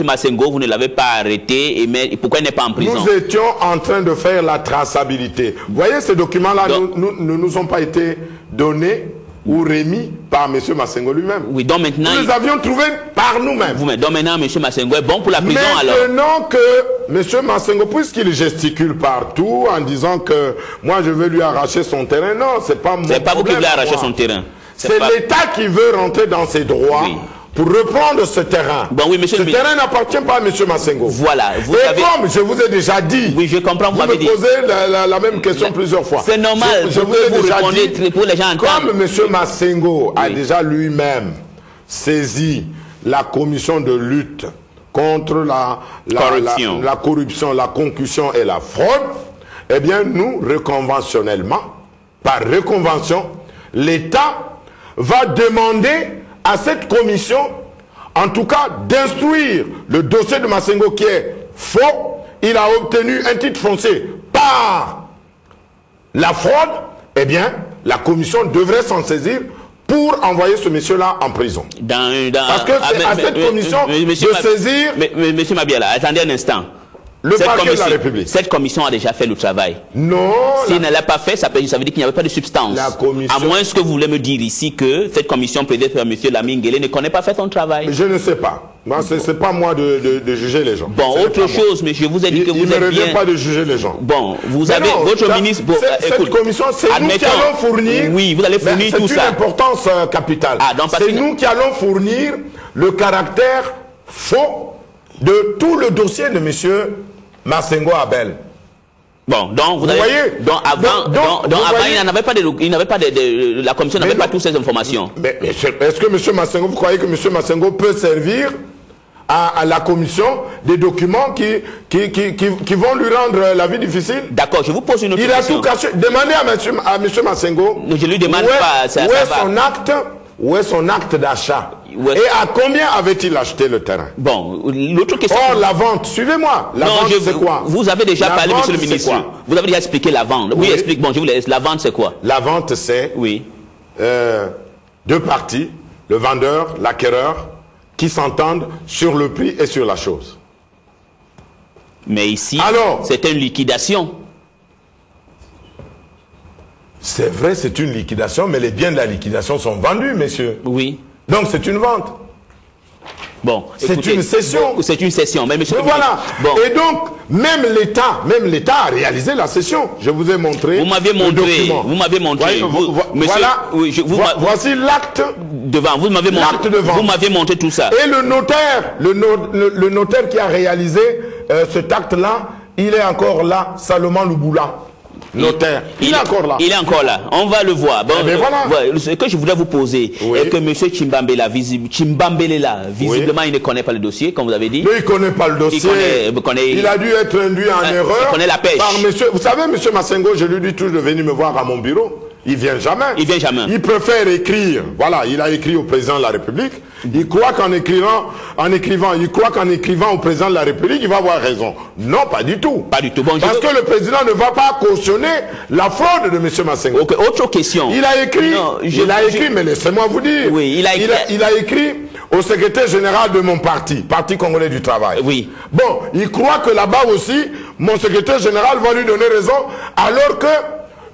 Massengo, vous ne l'avez pas arrêté, et pourquoi il n'est pas en prison? Nous étions en train de faire la traçabilité. Vous voyez, ces documents-là ne nous ont pas été donnés ou remis par M. Massengo lui-même. Oui, donc maintenant... Nous les avions trouvés par nous-mêmes. Donc maintenant, M. Massengo est bon pour la prison alors? Maintenant que M. Massengo, puisqu'il gesticule partout en disant que moi je veux lui arracher son terrain, non, c'est pas mon problème. C'est pas vous qui voulez arracher son terrain. C'est l'État qui veut rentrer dans ses droits. Oui. Pour reprendre ce terrain. Bon, oui, monsieur, ce terrain n'appartient pas à M. Massengo. Voilà. Comme je vous ai déjà dit, oui, je comprends, vous me posez la même question plusieurs fois. C'est normal. Je vous ai déjà dit, pour les gens comme M. Massengo a déjà lui-même saisi la commission de lutte contre la corruption, la concussion et la fraude, eh bien, nous, reconventionnellement, par reconvention, l'État va demander à cette commission, en tout cas, d'instruire le dossier de Massengo qui est faux. Il a obtenu un titre foncier par la fraude. Eh bien, la commission devrait s'en saisir pour envoyer ce monsieur-là en prison. Parce que c'est à cette commission de saisir... Monsieur Mabiala, attendez un instant. Le parquet de la République. Cette commission a déjà fait le travail. Non. S'il ne l'a pas fait, ça veut dire qu'il n'y avait pas de substance. La commission... À moins que vous voulez me dire ici que cette commission, peut-être M. Lamingele, ne connaît pas fait son travail. Je ne sais pas. C'est pas moi de juger les gens. Bon, autre chose, mais je vous ai dit que vous êtes bien... Il ne revient pas de juger les gens. Bon, vous avez votre ministre... Bon, cette commission, c'est nous qui allons fournir... Oui, vous allez fournir tout ça. C'est une importance capitale. C'est nous qui allons fournir le caractère faux de tout le dossier de monsieur Massengo Abel. Bon, donc vous voyez, donc avant, il n'avait pas la commission n'avait pas toutes ces informations. Mais est-ce que M. Massengo, vous croyez que M. Massengo peut servir à la commission des documents qui vont lui rendre la vie difficile? D'accord, je vous pose une autre question. Il a tout caché. Demandez à M. Massengo. Je lui demande pas. Où est son acte d'achat? Et à combien avait-il acheté le terrain? Bon, l'autre question... Or, la vente, suivez-moi. La vente, c'est quoi? Vous avez déjà parlé, monsieur le ministre. Vous avez déjà expliqué la vente. Oui, explique. Bon, je vous laisse. La vente, c'est quoi? La vente, c'est deux parties, le vendeur, l'acquéreur, qui s'entendent sur le prix et sur la chose. Mais ici, c'est une liquidation. C'est vrai, c'est une liquidation, mais les biens de la liquidation sont vendus, messieurs. Oui. Donc c'est une vente. Bon, c'est une cession. C'est une cession, mais monsieur. Voilà. Bon. Et donc même l'État a réalisé la cession. Je vous ai montré. Vous m'avez montré. Vous m'avez montré. Voilà. Oui, voici l'acte devant. Vous m'avez montré. Vous m'avez montré tout ça. Et le notaire, le notaire qui a réalisé cet acte-là, il est encore là, Salomon Louboula. Notaire. Il est encore là. Il est encore là. On va le voir. Bon, voilà. Ce que je voudrais vous poser est que M. Chimbambela, visiblement, il ne connaît pas le dossier, comme vous avez dit. Mais il ne connaît pas le dossier. Il a dû être induit en erreur. Il connaît la pêche. Vous savez, M. Massengo, je lui dis toujours de venir me voir à mon bureau. Il vient jamais. Il vient jamais. Il préfère écrire. Voilà, il a écrit au président de la République. Il croit qu'en écrivant au président de la République, il va avoir raison. Non, pas du tout. Pas du tout. Bon, parce que le président ne va pas cautionner la fraude de M. Massengo. Okay, autre question. Il a écrit, mais laissez-moi vous dire. Oui, il a écrit au secrétaire général de mon parti, Parti Congolais du Travail. Oui. Bon, il croit que là-bas aussi, mon secrétaire général va lui donner raison, alors que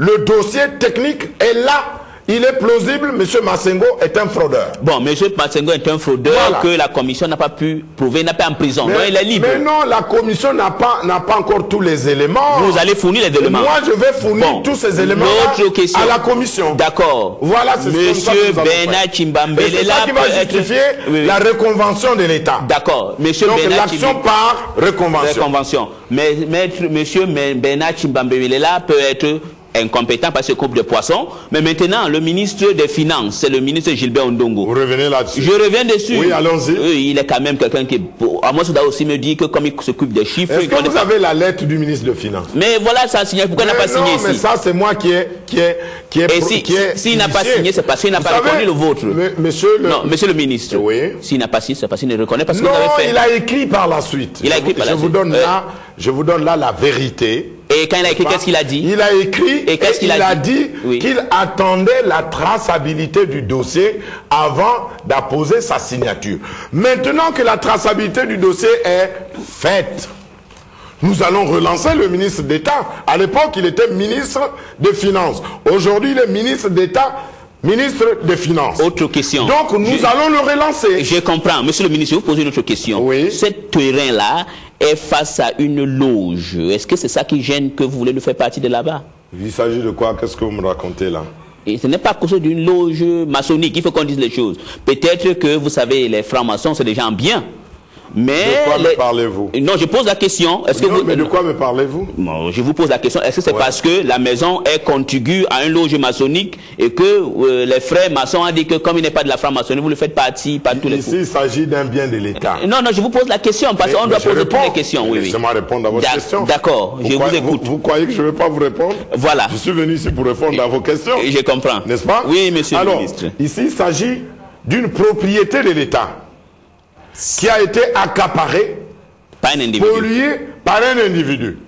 le dossier technique est là. Il est plausible, M. Massengo est un fraudeur. Bon, M. Massengo est un fraudeur que la commission n'a pas pu prouver, n'a pas en prison. Donc il est libre. Mais non, la commission n'a pas encore tous les éléments. Vous allez fournir les éléments. Moi, je vais fournir tous ces éléments à la commission. D'accord. Voilà, c'est ce que Bernard Chimbambele c'est ça qui va justifier la reconvention de l'État. D'accord. Donc l'action par reconvention. Mais M. Bernard Chimbambele peut être incompétent parce que coupe de poissons, mais maintenant le ministre des Finances, c'est le ministre Gilbert Ondongo. Vous revenez là-dessus? Je reviens dessus. Oui, allons-y. Il est quand même quelqu'un qui, à moi, ça doit aussi me dire que comme il s'occupe des chiffres. Est-ce que vous avez la lettre du ministre des Finances? Mais voilà, ça a signé. Pourquoi il n'a pas signé ici? Mais ça, c'est moi qui est. S'il n'a pas signé, c'est parce qu'il n'a pas reconnu le vôtre. Monsieur le ministre. Oui. S'il n'a pas signé, c'est parce qu'il ne reconnaît pas ce que vous avez fait. Non, il a écrit par la suite. Il a écrit par la suite. Je vous donne là la vérité. Et quand il a écrit, qu'est-ce qu'il a dit? Il a écrit et qu'est-ce qu'il a dit? Oui. Qu'il attendait la traçabilité du dossier avant d'apposer sa signature. Maintenant que la traçabilité du dossier est faite, nous allons relancer le ministre d'État. À l'époque, il était ministre des Finances. Aujourd'hui, il est ministre d'État, ministre des Finances. Autre question. Donc, nous allons le relancer. Je comprends. Monsieur le ministre, je vous pose une autre question. Oui. Ce terrain-là est face à une loge. Est-ce que c'est ça qui gêne que vous voulez nous faire partie de là-bas? Il s'agit de quoi? Qu'est-ce que vous me racontez là? Et ce n'est pas à cause d'une loge maçonnique. Il faut qu'on dise les choses. Peut-être que, vous savez, les francs-maçons, c'est des gens bien. Mais de quoi me parlez-vous? Non, je pose la question. Est-ce que vous... mais de quoi me parlez-vous? Non, je vous pose la question. Est-ce que c'est parce que la maison est contiguë à une loge maçonnique et que les frères maçons ont dit que comme il n'est pas de la franc-maçonnerie, vous le faites partie par tous les coups? Ici, il s'agit d'un bien de l'État. Non, je vous pose la question parce qu'on doit poser toutes les questions. Oui, laissez-moi répondre à votre question. D'accord, je vous écoute. Vous croyez que je ne vais pas vous répondre? Voilà. Je suis venu ici pour répondre à vos questions. Je comprends. N'est-ce pas? Oui, monsieur le ministre. Ici, il s'agit d'une propriété de l'État qui a été accaparée, polluée par un individu.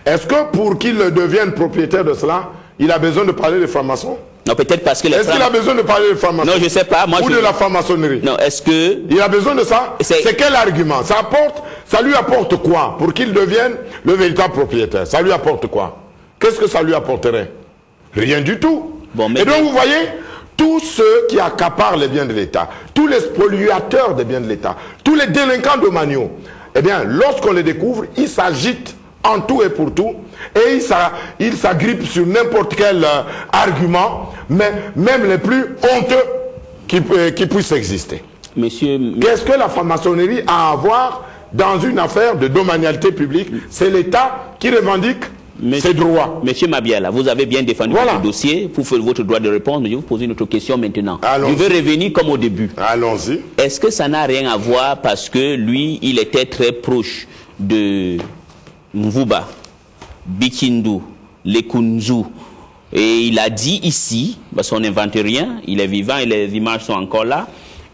Est-ce que pour qu'il devienne propriétaire de cela, il a besoin de parler des francs-maçons? Non, peut-être parce que les Est-ce qu'il a besoin de parler des francs-maçons? Non, je ne sais pas. Moi, ou de la franc-maçonnerie? Non, est-ce que... Il a besoin de ça? C'est quel argument? Ça lui apporte quoi pour qu'il devienne le véritable propriétaire? Ça lui apporte quoi? Qu'est-ce que ça lui apporterait? Rien du tout. Bon, mais... Et donc, vous voyez, tous ceux qui accaparent les biens de l'État, tous les spoliateurs des biens de l'État, tous les délinquants domaniaux, eh bien, lorsqu'on les découvre, ils s'agitent en tout et pour tout, et ils s'agrippent sur n'importe quel argument, mais même les plus honteux qui puissent exister. Qu'est-ce que la franc-maçonnerie a à voir dans une affaire de domanialité publique? C'est l'État qui revendique ses droits. Monsieur Mabiala, vous avez bien défendu votre dossier pour faire votre droit de répondre. Je vais vous poser une autre question maintenant. Je vais revenir comme au début. Allons-y. Est-ce que ça n'a rien à voir parce que lui, il était très proche de Mvuba, Bikindu, Lekunzu, et il a dit ici, parce qu'on n'invente rien, il est vivant et les images sont encore là,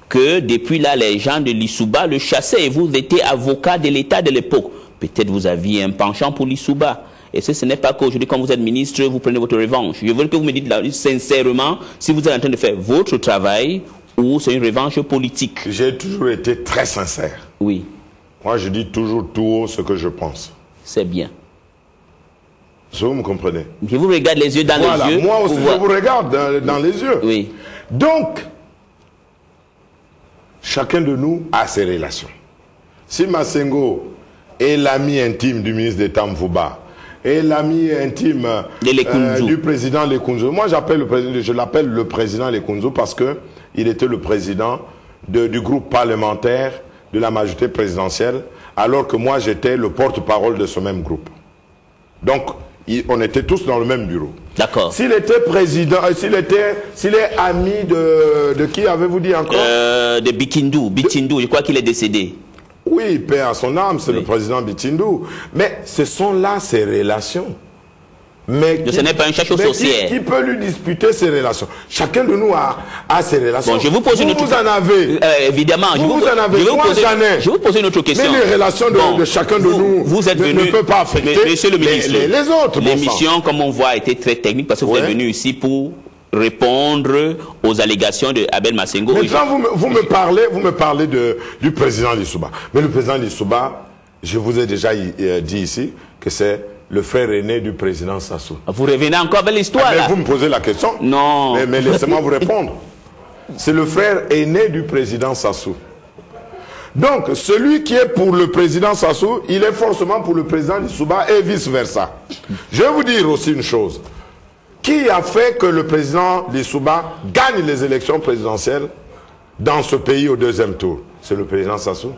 que depuis là, les gens de l'Issouba le chassaient et vous étiez avocat de l'État de l'époque. Peut-être vous aviez un penchant pour l'Issouba. Et ce n'est pas qu'aujourd'hui, quand vous êtes ministre, vous prenez votre revanche. Je veux que vous me dites là, sincèrement si vous êtes en train de faire votre travail ou c'est une revanche politique. J'ai toujours été très sincère. Oui. Moi, je dis toujours tout haut ce que je pense. C'est bien. Vous me comprenez? Je vous regarde les yeux dans les yeux. Moi aussi, je vous regarde dans les yeux. Oui. Donc, chacun de nous a ses relations. Si Masengo est l'ami intime du ministre d'État Mvuba, et l'ami intime du président Lekunzu. Moi, je l'appelle le président Lekunzu parce que il était le président du groupe parlementaire de la majorité présidentielle, alors que moi, j'étais le porte-parole de ce même groupe. Donc, on était tous dans le même bureau. D'accord. S'il était président, s'il est ami de qui avez-vous dit encore? De Bikindu. Bikindu, je crois qu'il est décédé. Oui, paix à son âme, c'est le président Bitindu. Mais ce sont là ses relations. Mais ce n'est pas un chercheur sorcière. Qui peut lui disputer ses relations? Chacun de nous a ses relations. Bon, je vous pose une autre question. Vous en avez. Évidemment. Vous en avez. Moi, j'en ai. Je vais vous poser une autre question. Mais les relations de chacun de nous ne peuvent pas affecter Monsieur le ministre, les autres. L'émission, comme on voit, a été très technique parce que vous êtes venu ici pour répondre aux allégations de Abel Masengo. Maintenant, vous me parlez du président Lissouba. Mais le président Lissouba, je vous ai déjà dit ici que c'est le frère aîné du président Sassou. Vous revenez encore avec l'histoire là. Vous me posez la question. Non. Mais laissez-moi vous répondre. C'est le frère aîné du président Sassou. Donc, celui qui est pour le président Sassou, il est forcément pour le président Lissouba et vice-versa. Je vais vous dire aussi une chose. Qui a fait que le président Lissouba gagne les élections présidentielles dans ce pays au deuxième tour? C'est le président Sassou.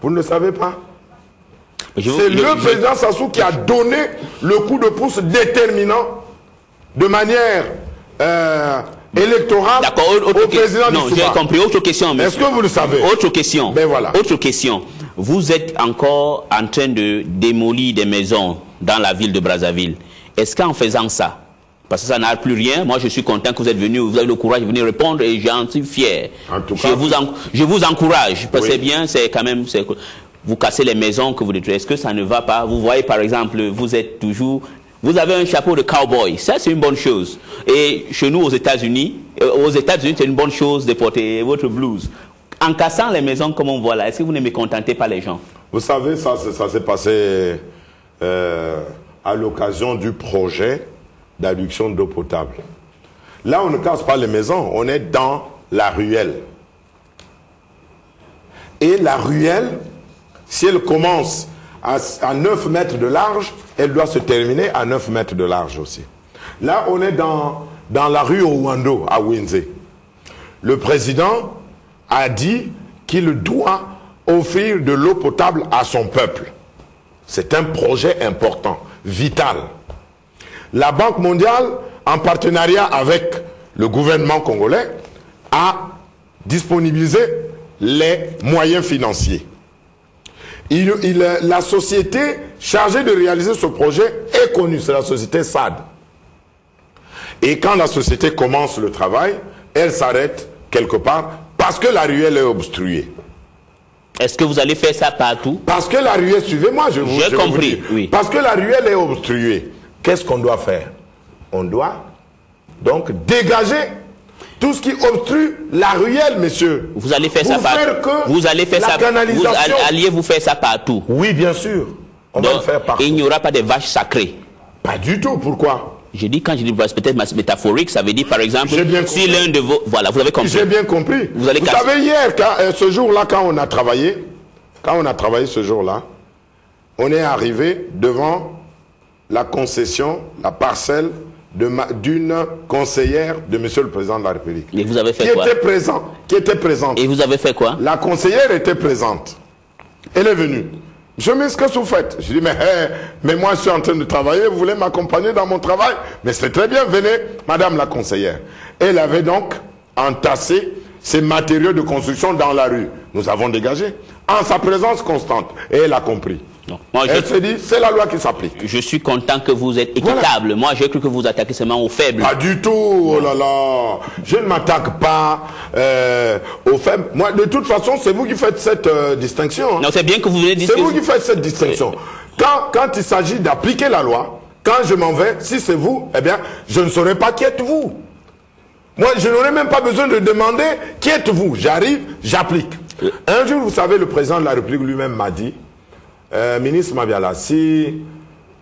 Vous ne le savez pas? C'est le président Sassou qui a donné le coup de pouce déterminant de manière électorale au président Lissouba. Non, j'ai compris. Autre question. Est-ce que vous le savez? Autre question. Ben voilà. Autre question. Vous êtes encore en train de démolir des maisons dans la ville de Brazzaville. Est-ce qu'en faisant ça, parce que ça n'a plus rien, moi je suis content que vous êtes venu, vous avez le courage de venir répondre et j'en suis fier. En tout cas, je vous encourage, parce que c'est bien, c'est quand même... vous cassez les maisons que vous détruisez. Est-ce que ça ne va pas? Vous voyez, par exemple, vous avez un chapeau de cowboy. Ça, c'est une bonne chose. Et chez nous, aux États-Unis, c'est une bonne chose de porter votre blouse. En cassant les maisons comme on voit là, est-ce que vous ne mécontentez pas les gens? Vous savez, ça s'est passé à l'occasion du projet d'adduction d'eau potable. Là, on ne casse pas les maisons, on est dans la ruelle. Et la ruelle, si elle commence à 9 mètres de large, elle doit se terminer à 9 mètres de large aussi. Là, on est dans la rue Owando, à Windsor. Le président a dit qu'il doit offrir de l'eau potable à son peuple. C'est un projet important, vital. La Banque mondiale, en partenariat avec le gouvernement congolais, a disponibilisé les moyens financiers. La société chargée de réaliser ce projet est connue, c'est la société SAD. Et quand la société commence le travail, elle s'arrête quelque part parce que la ruelle est obstruée. Est-ce que vous allez faire ça partout? Parce que la ruelle, suivez-moi, j'ai compris, oui. Parce que la ruelle est obstruée. Qu'est-ce qu'on doit faire? On doit donc dégager tout ce qui obstrue la ruelle, monsieur. Vous allez faire ça partout. Vous allez faire ça. Alliez-vous faire ça partout? Oui, bien sûr. On va le faire partout. Il n'y aura pas de vaches sacrées? Pas du tout. Pourquoi? Je dis, quand je dis peut-être métaphorique, ça veut dire par exemple, si l'un de vos... Voilà, vous avez compris. J'ai bien compris. Vous savez, hier, ce jour-là, quand on a travaillé ce jour-là, on est arrivé devant la concession, la parcelle d'une conseillère de Monsieur le Président de la République. Et vous avez fait quoi? Qui était présente. Et vous avez fait quoi? La conseillère était présente. Elle est venue. Je me dis, qu'est-ce que vous faites? Je dis, mais moi je suis en train de travailler, vous voulez m'accompagner dans mon travail? Mais c'est très bien, venez, madame la conseillère. Elle avait donc entassé ces matériaux de construction dans la rue. Nous avons dégagé, en sa présence constante. Et elle a compris. Non. Elle se dit, c'est la loi qui s'applique. Je suis content que vous êtes équitable. Voilà. Moi, j'ai cru que vous attaquez seulement aux faibles. Pas du tout, oh là là. Je ne m'attaque pas aux faibles. Moi, de toute façon, c'est vous qui faites cette distinction. Hein. Non, c'est bien que vous venez dire. C'est vous qui faites cette distinction. Quand il s'agit d'appliquer la loi, quand je m'en vais, si c'est vous, eh bien, je ne saurais pas qui êtes-vous. Moi, je n'aurais même pas besoin de demander qui êtes-vous. J'arrive, j'applique. Un jour, vous savez, le président de la République lui-même m'a dit, ministre Mabiala, si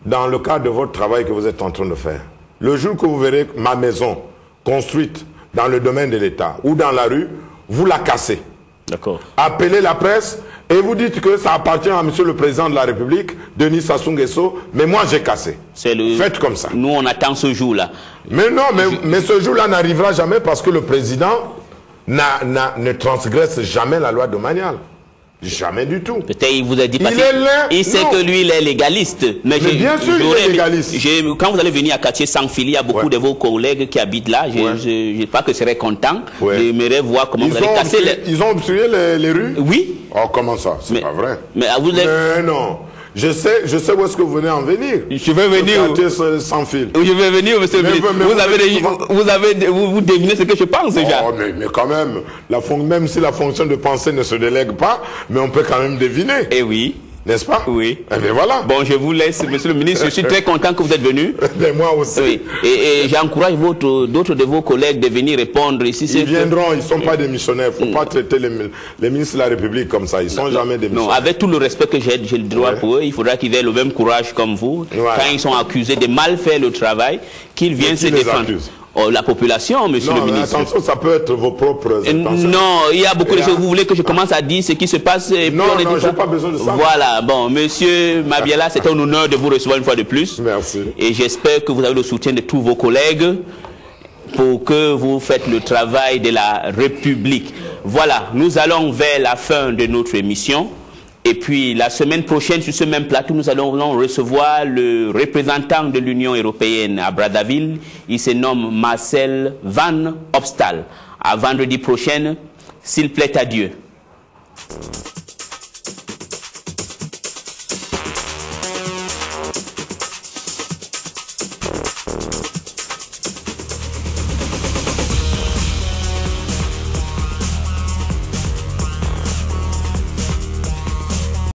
dans le cadre de votre travail que vous êtes en train de faire, le jour que vous verrez ma maison construite dans le domaine de l'État ou dans la rue, vous la cassez. D'accord. Appelez la presse et vous dites que ça appartient à Monsieur le Président de la République, Denis Sassou Nguesso, mais moi j'ai cassé. Faites comme ça. Nous on attend ce jour-là. Mais non, mais ce jour-là n'arrivera jamais parce que le président ne transgresse jamais la loi domaniale. Jamais du tout. Peut-être il vous a dit parce il sait que lui il est légaliste. Mais bien sûr il est légaliste. Quand vous allez venir à Quartier Saint-Philippe, il y a beaucoup de vos collègues qui habitent là. Je pas que je serais content. J'aimerais voir comment vous allez casser Ils ont obstrué les rues? Oui. Oh, comment ça? C'est pas vrai. Mais non. Je sais où est-ce que vous venez en venir. Je vais venir. Sans fil. Je vais venir, monsieur le ministre. Vous devinez ce que je pense déjà. Oh, mais quand même, même si la fonction de penser ne se délègue pas, mais on peut quand même deviner. Eh oui. N'est-ce pas? Oui. Eh bien voilà. Bon, je vous laisse, monsieur le ministre. Je suis très content que vous êtes venu. Mais moi aussi. Oui. Et j'encourage d'autres de vos collègues de venir répondre ici. Ils viendront, ils ne sont pas des missionnaires. Il ne faut pas traiter les ministres de la République comme ça. Ils ne sont jamais des missionnaires. Non, avec tout le respect que j'ai le droit pour eux, il faudra qu'ils aient le même courage comme vous. Voilà. Quand ils sont accusés de mal faire le travail, qu'ils viennent se défendre. Oh, la population, monsieur le ministre. Attention, ça peut être vos propres intentions. Non, il y a beaucoup de choses. Vous voulez que je commence à dire ce qui se passe? Non, je n'ai pas besoin de ça. Voilà, bon, monsieur Mabiala, c'est un honneur de vous recevoir une fois de plus. Merci. Et j'espère que vous avez le soutien de tous vos collègues pour que vous faites le travail de la République. Voilà, nous allons vers la fin de notre émission. Et puis, la semaine prochaine, sur ce même plateau, nous allons recevoir le représentant de l'Union européenne à Brazzaville. Il se nomme Marcel Van Opstal. À vendredi prochain, s'il plaît à Dieu.